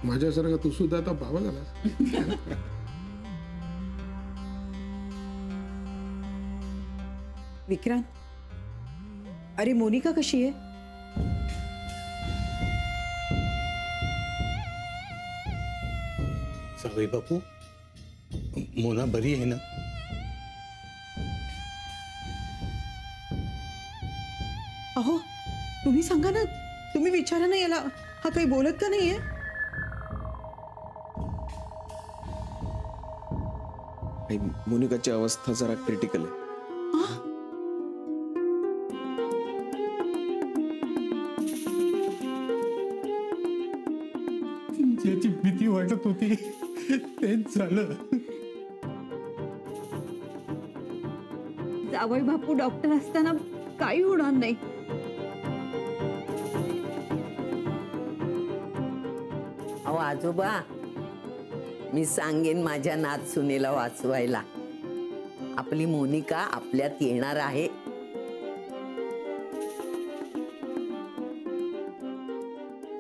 माझ्यासारखा तू सुद्धा आता बाबा झाला. विक्रांत, अरे मोनिका कशी आहे? जावई बापू, मोना बरी आहे ना? अहो तुम्ही सांगा ना, तुम्ही विचारा ना याला, हा काही बोलत का नाहीये? मोनिकाची अवस्था जरा क्रिटिकल आहे. ज्याची भीती वाटत होती तेच झालं. जावई बापू डॉक्टर असताना काही होणार नाही. अहो आजोबा, मी सांगेन माझ्या नात सुनेला वाचवायला. आपली मोनिका आपल्यात येणार आहे.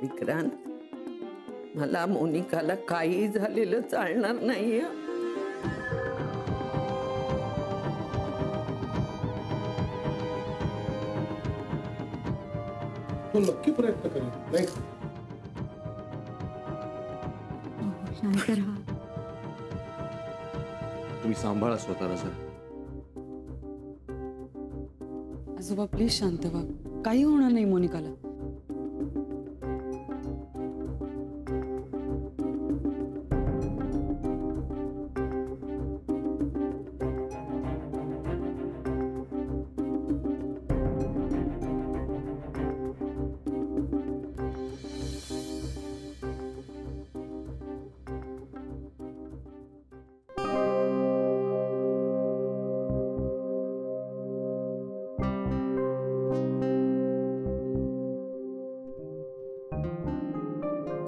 विक्रांत, मला मोनिकाला काही झालेलं चालणार नाहीये. तो नक्की प्रयत्न करेल, नाही? शांत राहा. तुम्ही सांभाळा स्वतःला जरा. आजोबा प्लीज शांत व्हा, काही होणार नाही मोनिकाला.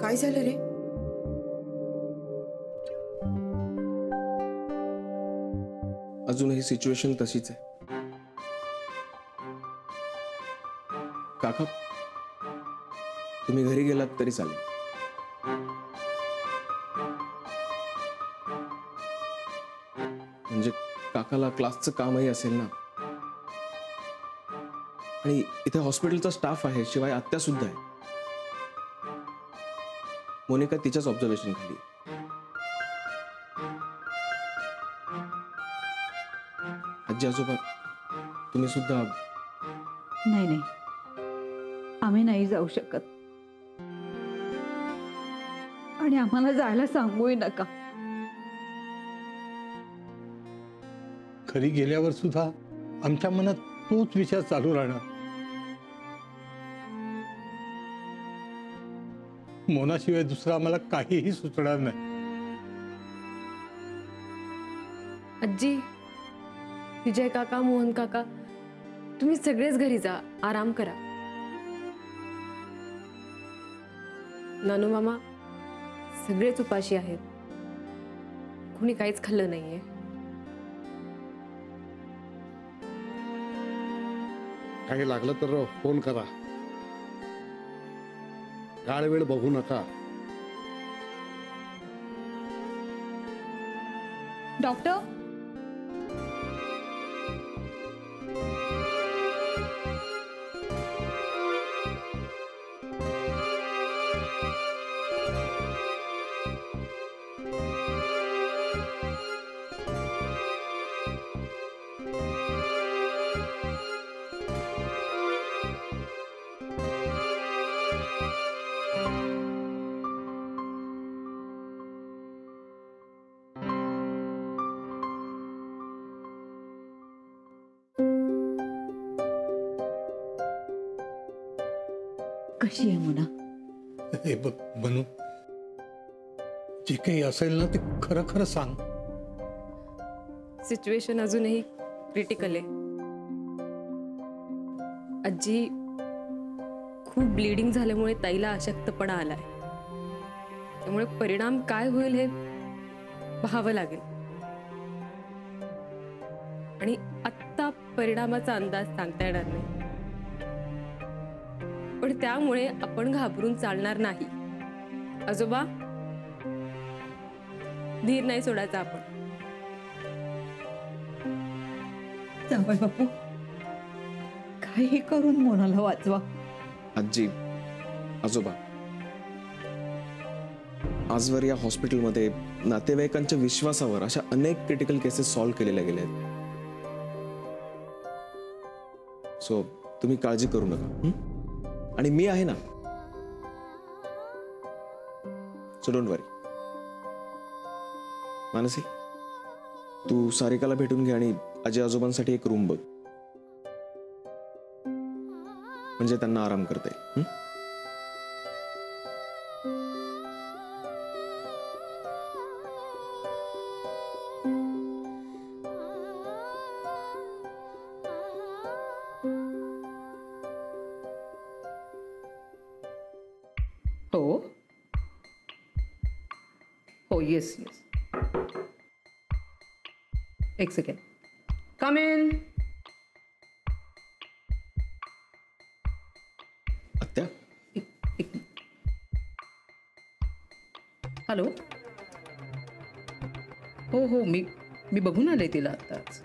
काय झालं रे? अजूनही सिच्युएशन तशीच आहे. काका, तुम्ही घरी गेलात तरी चालेल. म्हणजे काकाला क्लासचं कामही असेल ना, आणि इथे हॉस्पिटलचा स्टाफ आहे, शिवाय आत्या सुद्धा आहे. मोनिका तिच्याच ऑब्झर्वेशन खाली. आजी आजोबा, तुम्ही सुद्धा. नाही नाही, आम्ही नाही जाऊ शकत आणि आम्हाला जायला सांगूही नका. घरी गेल्यावर सुद्धा आमच्या मनात तोच विचार चालू राहणार. मोनाशिवाय दुसरा आम्हाला काहीही सुचणार नाही. आजी, विजय काका, मोहन काका, तुम्ही सगळेच घरी जा, आराम करा. नानू मामा सगळेच उपाशी आहेत, कुणी काहीच खाल्लं नाहीये. काही लागलं तर फोन करा, काळ वेळ बघू नका. डॉक्टर, कशी आहे मुना? हे बघ बनू, जे काही असेल ना ते खरं खरं सांग. सिच्युएशन अजूनही क्रिटिकल आहे. आजी, खूप ब्लीडिंग झाल्यामुळे ताईला अशक्तपणा आलाय. त्यामुळे परिणाम काय होईल हे पाहावं लागेल. आणि आत्ता परिणामाचा अंदाज सांगता येणार नाही, पण त्यामुळे आपण घाबरून चालणार नाही. आजोबा, धीर नाही सोडायचा आपण. जावई बापू, काही करून मोनाला वाचवा. आजी, आजोबा, आजवर या हॉस्पिटलमध्ये नातेवाईकांच्या विश्वासावर अशा अनेक क्रिटिकल केसेस सॉल्व्ह केलेल्या गेल्या आहेत. सो तुम्ही काळजी करू नका, हं? आणि मी आहे ना, सो डोंट वरी. मानसी, तू सारिकाला भेटून घे आणि आजी आजोबांसाठी एक रूम बघ, म्हणजे त्यांना आराम करता येईल. हो हो, येस येस. एक सेकंड, कम इन. आत्या, हॅलो. हो हो, मी बघून आले तिला आत्ताच.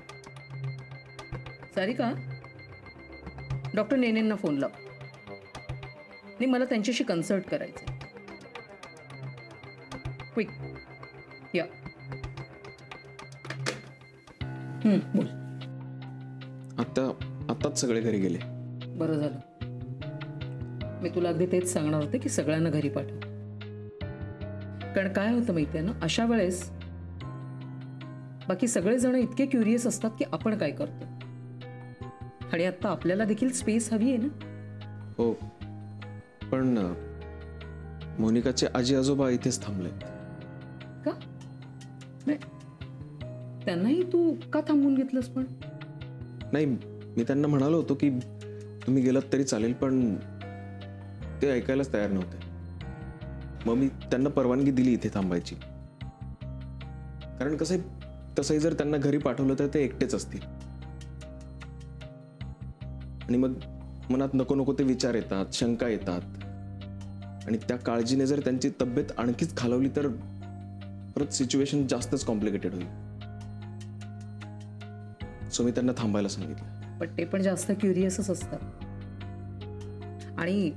सारिका, डॉक्टर नेनेंना फोन लाव. नाही, मला त्यांच्याशी कन्सल्ट करायचं. क्विक या. बोल. आत्ताच सगळे घरी गेले. बरं झालं. मी तुला अगदी तेच सांगणार होते की सगळ्यांना घरी पाठव. कारण काय होतं माहितीये ना, अशा वेळेस बाकी सगळेजण इतके क्युरियस असतात की आपण काय करतो. आणि आता आपल्याला देखील स्पेस हवी आहे ना. हो, पण मोनिकाचे आजी आजोबा इथेच थांबले. का नाही, त्यांनाही तू का थांबवून घेतलंस? पण नाही, मी त्यांना म्हणालो होतो की तुम्ही गेलात तरी चालेल, पण ते ऐकायलाच तयार नव्हते. मग मी त्यांना परवानगी दिली इथे थांबायची. कारण कसं, तसंही जर त्यांना घरी पाठवलं तर ते एकटेच असतील आणि मग मनात नको नको ते विचार येतात, शंका येतात आणि त्या काळजीने जर त्यांची तब्येत आणखीच खालवली तर परत सिच्युएशन जास्तच कॉम्प्लिकेटेड होईल. सो मी त्यांना थांबायला सांगितलं. पण ते पण जास्त क्युरियसच असतात आणि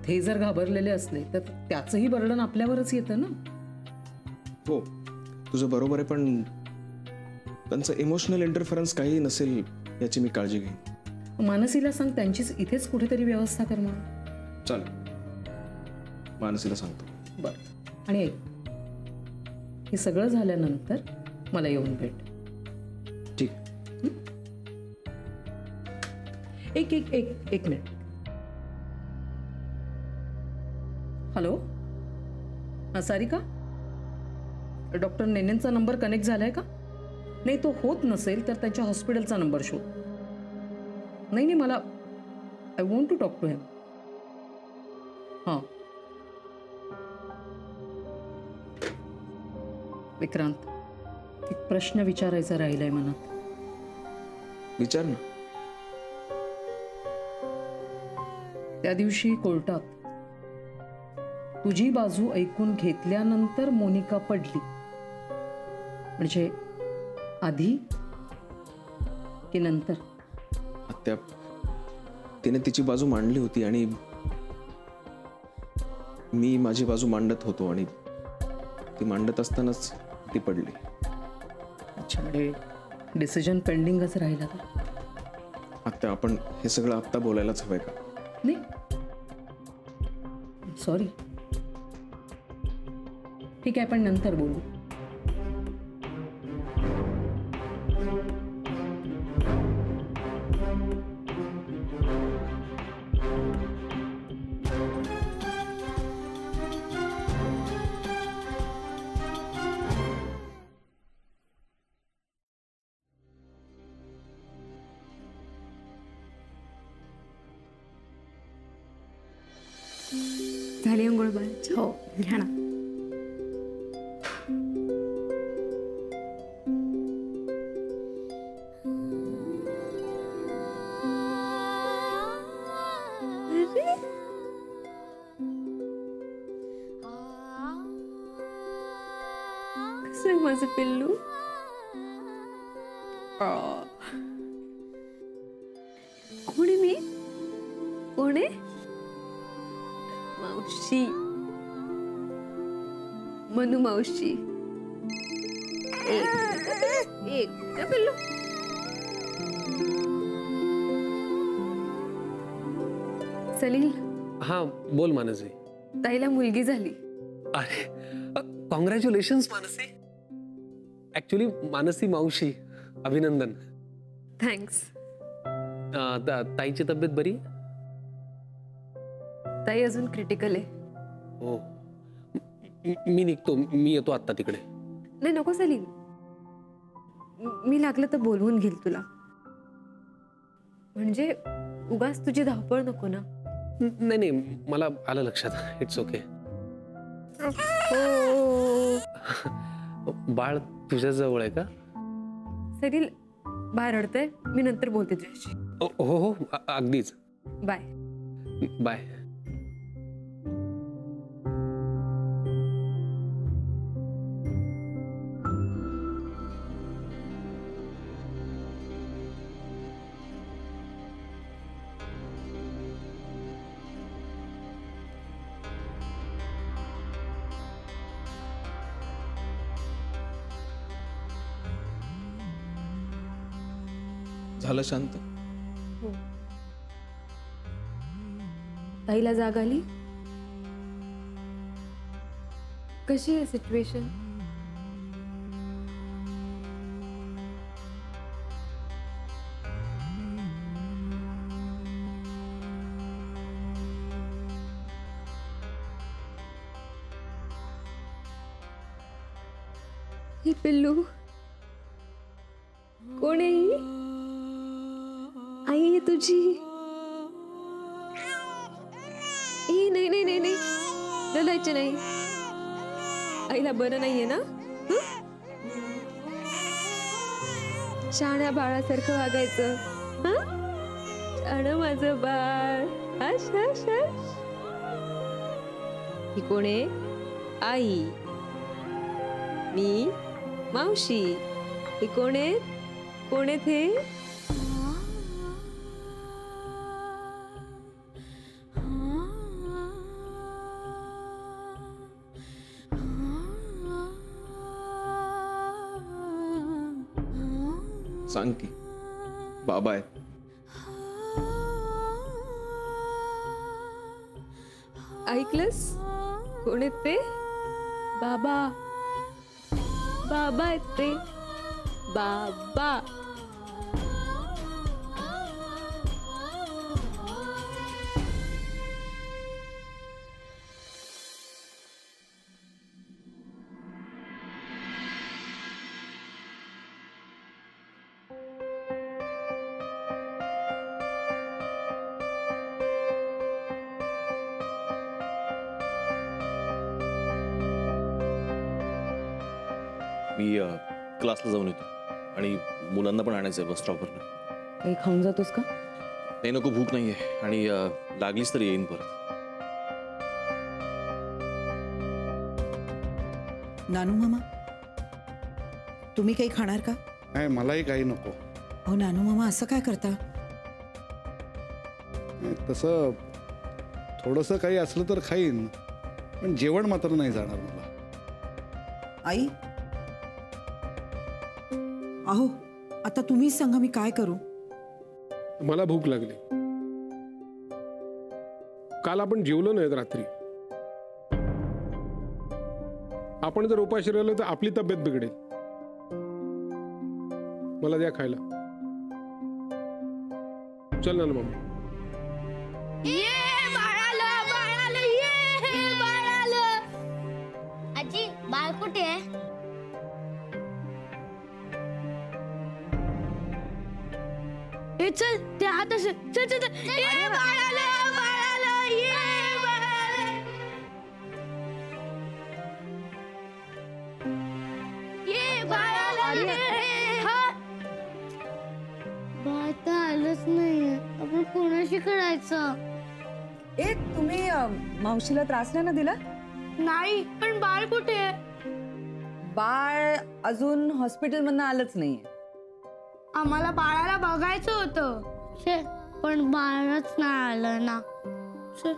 ते जर घाबरलेले असले तर त्याचंही बर्डन आपल्यावरच येतं ना. हो, तुझं बरोबर आहे, पण त्यांचं इमोशनल इंटरफरन्स काही नसेल याची मी काळजी घेईन. मानसीला सांग त्यांचीच इथेच कुठेतरी व्यवस्था कर म्हणून. चल, मानसीला सांगतो. बरं. आणि हे सगळं झाल्यानंतर मला येऊन भेट. ठीक. एक मिनिट. हॅलो, हा सारिका, डॉक्टर नेनेंचा नंबर कनेक्ट झालाय का? नाही, तो होत नसेल तर त्यांच्या हॉस्पिटलचा नंबर शोध. नाही, मला I want to talk to him. हां, विक्रांत, एक प्रश्न विचारायचा राहिलाय मनात. विचार ना. त्या दिवशी कोर्टात तुझी बाजू ऐकून घेतल्यानंतर मोनिका पडली, म्हणजे आधी की नंतर? आत्या, तिने तिची बाजू मांडली होती आणि मी माझी बाजू मांडत होतो आणि ती मांडत असतानाच ती पडली. अच्छा, म्हणजे डिसिजन पेंडिंगच राहिला तर? आत्या, आपण हे सगळं आत्ता बोलायलाच हवंय का? नाही, सॉरी. ठीक आहे, पण नंतर बोलू. झाली अंघोळ बाळाची? हो, घ्या ना. कसं आहे माझं पिल्लू? कोण आहे मी? कोण आहे? मावशी, मनू मावशी. एक पिल्लू. सलील, हा बोल मानसी. ताईला मुलगी झाली. अरे कॉंग्रॅच्युलेशन्स मानसी. ऍक्च्युली मानसी मावशी, अभिनंदन. थँक्स. ताईची तब्येत बरी? ताई अजून क्रिटिकल आहे. हो, मी निघतो. मी येतो आत्ता तिकडे. नाही नको सलील, मी लागलं तर बोलवून घेईल तुला. म्हणजे उगाच तुझी धावपळ नको ना. नाही नाही, मला आलं लक्षात. It's okay. बाळ तुझ्या जवळ आहे का? सलील बाहेर रडतंय, मी नंतर बोलते तुझ्याशी. हो हो, अगदीच. Bye bye. झालं शांत? ताईला जाग आली? कशी आहे सिच्युएशन? ही पिल्लू कोण आहे? ही आई आहे तुझी? ए नाही नाही नाही नाही, रडायचं नाही. आईला बरं नाहीये ना? शाण्या बाळासारखं वागायचं. शाणं माझं बाळ. Hush hush hush. ही कोण आहे? आई. मी मावशी. ही कोण आहे? कोण आहेत हे? सांग की. बाबा आहेत. ऐकलंस? कोण आहेत ते? बाबा. बाबा आहेत ते. बाबा. मी क्लासला जाऊन येतो आणि मुलांना पण आणायचं आहे बस स्टॉपवरनं. काही खाऊन जातोस का? नाही नको, भूक नाहीये. आणि लागलीच तर येईन परत. नानू मामा, तुम्ही काही खाणार का? नाही, मलाही काही नको. अहो नानू मामा, असं काय करता? नाही, तसं थोडंसं काही असलं तर खाईन, पण जेवण मात्र नाही जाणार मला. आई, अहो आता तुम्हीच सांगा, मी काय करू? मला भूक लागली. काल आपण जेवलो नाहीत रात्री. आपण जर उपाशी राहिलो तर आपली तब्येत बिघडेल. मला द्या खायला. चल ना मम्मी. आजी, बाळ कुठे आहे? चल ते हात असे. चल चल चल. ये बाळाला, बाळाला, ये बाळाला. ये बाळाला, ये. बाळ तर आलंच नाहीये. आपण कोणाशी खेळायचं? ए तुम्ही मावशीला त्रास नाही ना दिला? नाही, पण बाळ कुठे आहे? बाळ अजून हॉस्पिटलमधनं आलंच नाहीये. आम्हाला बाळाला बघायचं होतं शे, पण बाळच नाही आलं ना शे.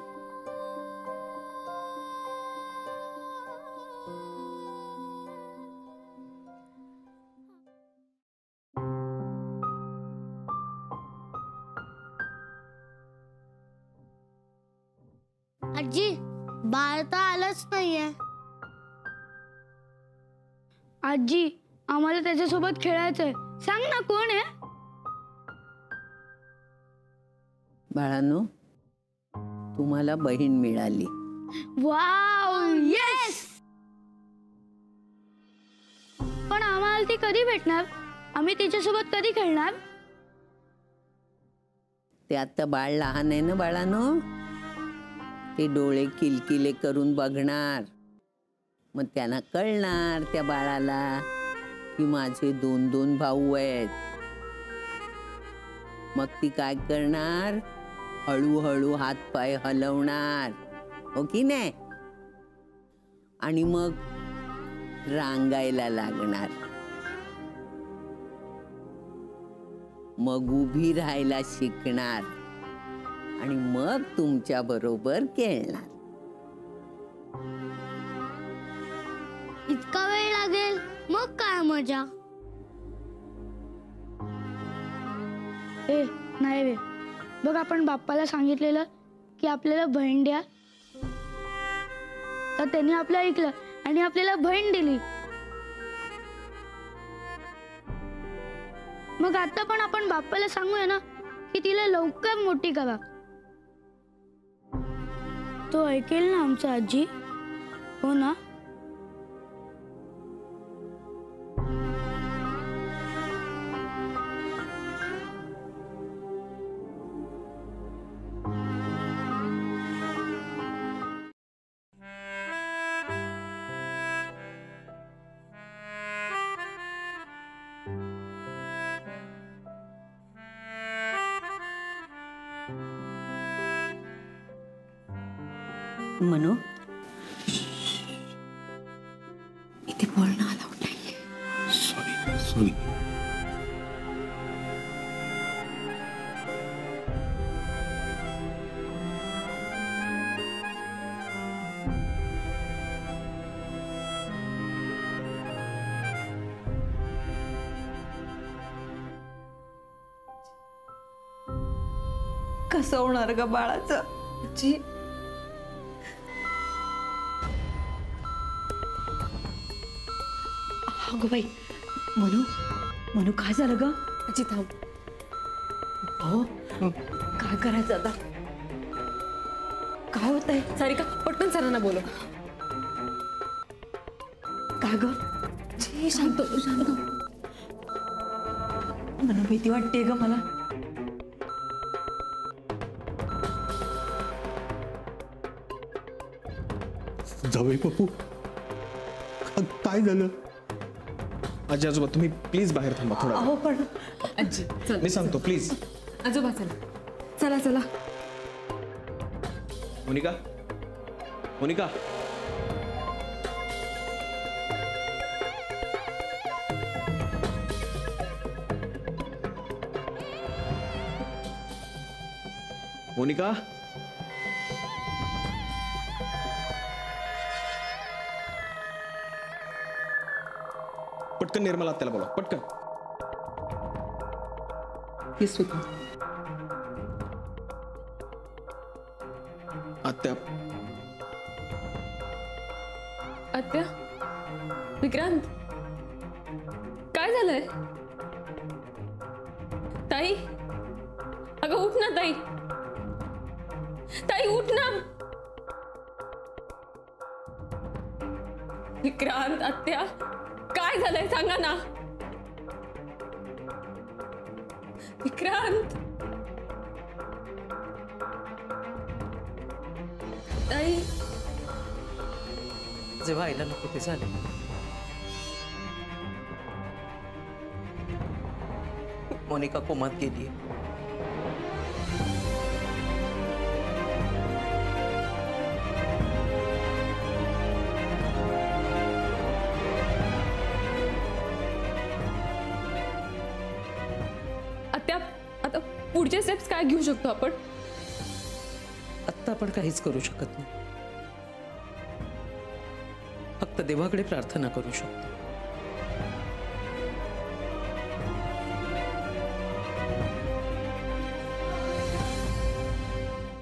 आजी बाळ तर आलंच नाहीये. आजी आम्हाला त्याच्यासोबत खेळायचंय, सांग ना कोण आहे. बाळांनो, तुम्हाला बहीण मिळाली. Wow yes. पण आम्हाला ती कधी भेटणार, आम्ही तिच्यासोबत कधी खेळणार. ते आता बाळ लहान आहे ना बाळांनो, ते डोळे किलकिले करून बघणार, मग त्यांना कळणार त्या बाळाला की माझे 2 भाऊ आहेत. मग ती काय करणार, हळूहळू हातपाय हलवणार, हो की नाही, आणि मग रांगायला लागणार, मग उभी राहायला शिकणार आणि मग तुमच्या बरोबर खेळणार. इतका वेळ लागेल, मग काय मजा. ए नाही रे, बघ आपण बाप्पाला सांगितलेलं की आपल्याला बहीण द्या, तर त्यांनी आपलं ऐकलं आणि आपल्याला बहीण दिली. मग आता पण आपण बाप्पाला सांगूया ना की तिला लवकर मोठी करा. तो ऐकेल ना आमचा आजी, हो ना. मनू, इथे बोलणं अलाउड नाहीये. सॉरी. कसं होणार ग बाळाचं. जी अगं बाई, मनू मनू काय झालं ग. आजी थांब. हो काय करायचं आता, काय होत आहे. सारिका पटकन सरांना बोलो. काय ग. जी शांत शांत. मनू भीती वाटते ग मला. जावई बापू, काय झालं. आजी आजोबा तुम्ही प्लीज बाहेर थांबा थोडा. अहो पण आजी चल, मी सांगतो प्लीज. आजोबा चला चला चला. मोनिका, मोनिका. मोनिका. पटकन निर्मला आत्याला बोला, पटकन. आत्या. आत्या, विक्रांत काय झालंय. ताई, अगं उठ ना ताई. ताई उठ ना. विक्रांत, आत्या काय झालंय सांगा ना. विक्रांत. ताई. जेव्हा आईला नको ते झाले. मोनिका कोमात गेली. आत्या आता पुढचे स्टेप्स काय घेऊ शकतो आपण? आत्ता आपण काहीच करू शकत नाही, फक्त देवाकडे प्रार्थना करू शकतो.